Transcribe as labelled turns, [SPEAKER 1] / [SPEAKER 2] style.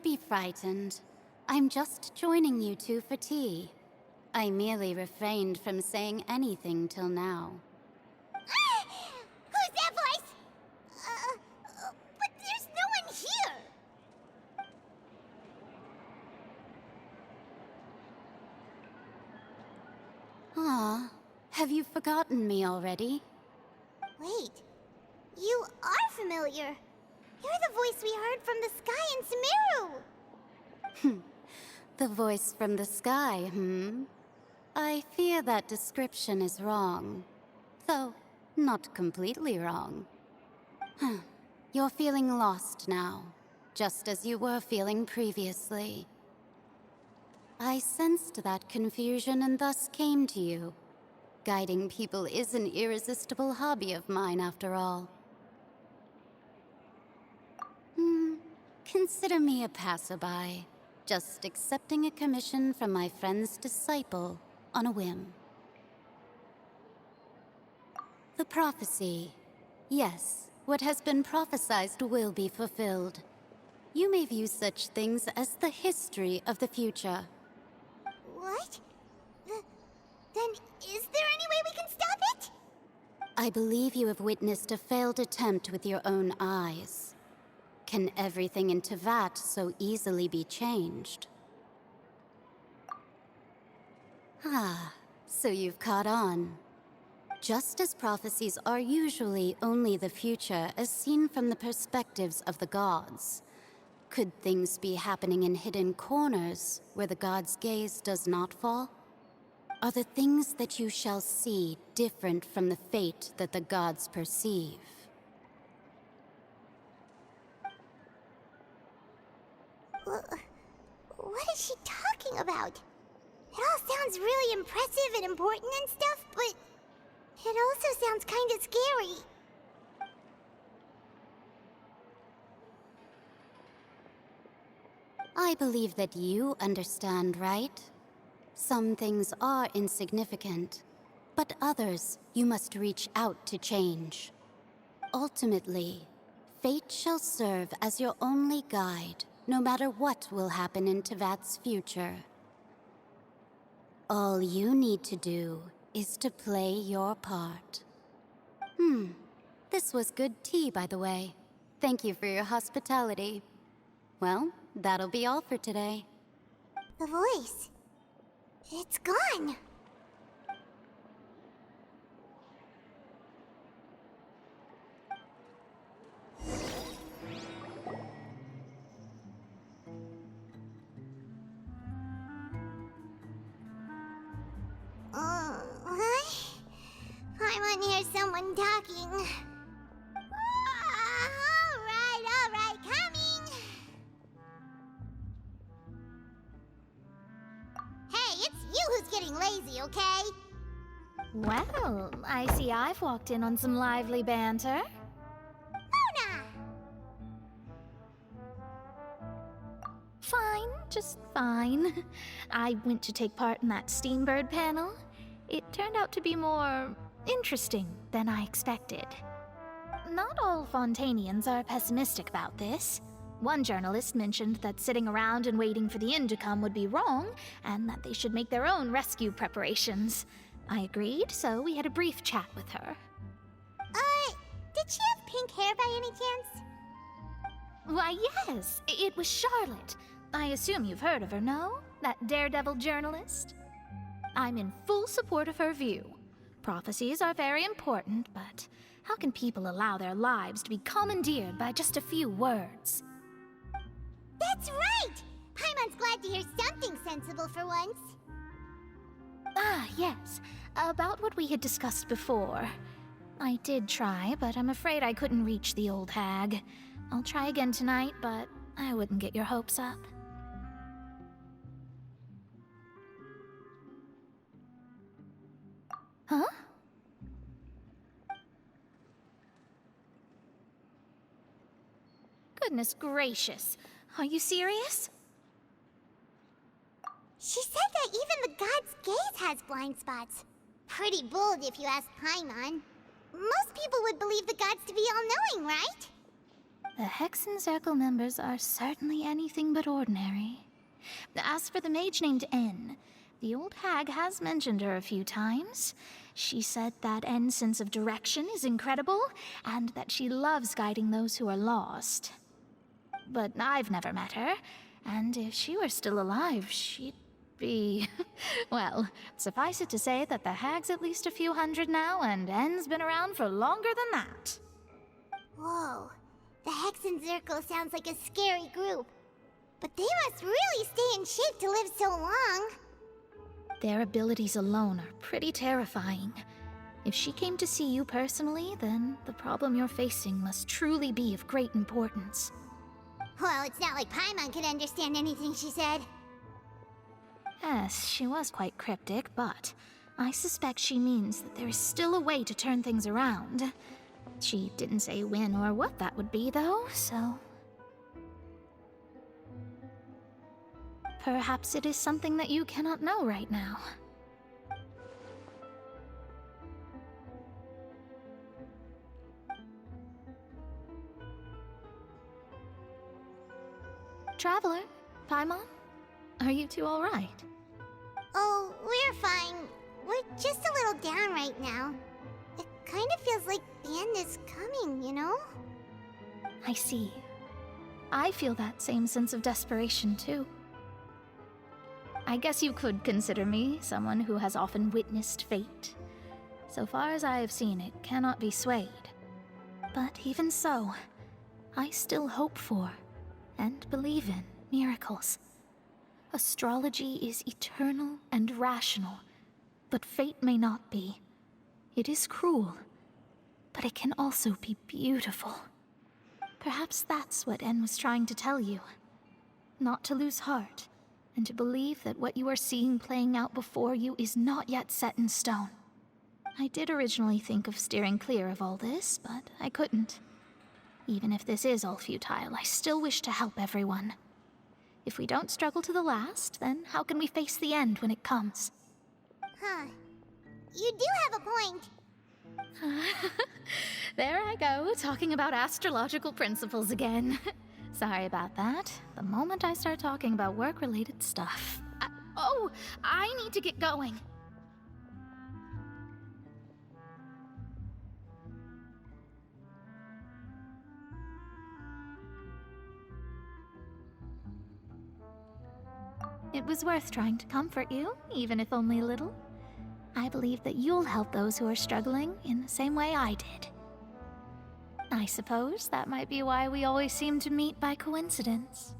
[SPEAKER 1] be frightened. I'm just joining you two for tea. I merely refrained from saying anything till now.
[SPEAKER 2] Who's that voice? But there's no one here!
[SPEAKER 1] Ah, have you forgotten me already?
[SPEAKER 2] Wait, you are familiar. You're the voice we heard from the sky in Sumeru.
[SPEAKER 1] The voice from the sky, I fear that description is wrong. Though, not completely wrong. You're feeling lost now, just as you were feeling previously. I sensed that confusion and thus came to you. Guiding people is an irresistible hobby of mine, after all. Consider me a passerby, just accepting a commission from my friend's disciple on a whim. The prophecy. Yes, what has been prophesied will be fulfilled. You may view such things as the history of the future.
[SPEAKER 2] What? Then is there any way we can stop it?
[SPEAKER 1] I believe you have witnessed a failed attempt with your own eyes. Can everything in Teyvat so easily be changed? Ah, so you've caught on. Just as prophecies are usually only the future as seen from the perspectives of the gods, could things be happening in hidden corners where the gods' gaze does not fall? Are the things that you shall see different from the fate that the gods perceive?
[SPEAKER 2] What is she talking about? It all sounds really impressive and important and stuff, but it also sounds kinda scary.
[SPEAKER 1] I believe that you understand, right? Some things are insignificant, but others you must reach out to change. Ultimately, fate shall serve as your only guide, no matter what will happen in Teyvat's future. All you need to do is to play your part. This was good tea, by the way. Thank you for your hospitality. Well, that'll be all for today.
[SPEAKER 2] The voice. It's gone. I want to hear someone talking. All right, coming. Hey, it's you who's getting lazy, okay?
[SPEAKER 3] Well, I see I've walked in on some lively banter.
[SPEAKER 2] Luna!
[SPEAKER 3] Fine, just fine. I went to take part in that Steambird panel. It turned out to be more interesting than I expected. Not all Fontanians are pessimistic about this. One journalist mentioned that sitting around and waiting for the end to come would be wrong, and that they should make their own rescue preparations. I agreed, so we had a brief chat with her.
[SPEAKER 2] Did she have pink hair by any chance?
[SPEAKER 3] Why, yes, it was Charlotte. I assume you've heard of her, no? That daredevil journalist? I'm in full support of her view. Prophecies are very important, but how can people allow their lives to be commandeered by just a few words?
[SPEAKER 2] That's right! Paimon's glad to hear something sensible for once.
[SPEAKER 3] Ah, yes. About what we had discussed before. I did try, but I'm afraid I couldn't reach the old hag. I'll try again tonight, but I wouldn't get your hopes up. Huh? Goodness gracious. Are you serious?
[SPEAKER 2] She said that even the god's gaze has blind spots. Pretty bold if you ask Paimon. Most people would believe the gods to be all-knowing, right?
[SPEAKER 3] The Hexen Circle members are certainly anything but ordinary. As for the mage named N, the old hag has mentioned her a few times. She said that N's sense of direction is incredible, and that she loves guiding those who are lost. But I've never met her, and if she were still alive, she'd be... well, suffice it to say that the hag's at least a few hundred now, and N's been around for longer than that.
[SPEAKER 2] Whoa, the Hexen Circle sounds like a scary group. But they must really stay in shape to live so long.
[SPEAKER 3] Their abilities alone are pretty terrifying. If she came to see you personally, then the problem you're facing must truly be of great importance.
[SPEAKER 2] Well, it's not like Paimon could understand anything she said.
[SPEAKER 3] Yes, she was quite cryptic, but I suspect she means that there is still a way to turn things around. She didn't say when or what that would be, though, so... perhaps it is something that you cannot know right now. Traveler, Paimon, are you two all right?
[SPEAKER 2] Oh, we're fine. We're just a little down right now. It kind of feels like the end is coming, you know?
[SPEAKER 3] I see. I feel that same sense of desperation, too. I guess you could consider me someone who has often witnessed fate. So far as I have seen, it cannot be swayed. But even so, I still hope for and believe in miracles. Astrology is eternal and rational, but fate may not be. It is cruel, but it can also be beautiful. Perhaps that's what N was trying to tell you. Not to lose heart, and to believe that what you are seeing playing out before you is not yet set in stone. I did originally think of steering clear of all this, but I couldn't. Even if this is all futile, I still wish to help everyone. If we don't struggle to the last, then how can we face the end when it comes?
[SPEAKER 2] Huh. You do have a point.
[SPEAKER 3] There I go, talking about astrological principles again. Sorry about that. The moment I start talking about work-related stuff... I need to get going. It was worth trying to comfort you, even if only a little. I believe that you'll help those who are struggling in the same way I did. I suppose that might be why we always seem to meet by coincidence.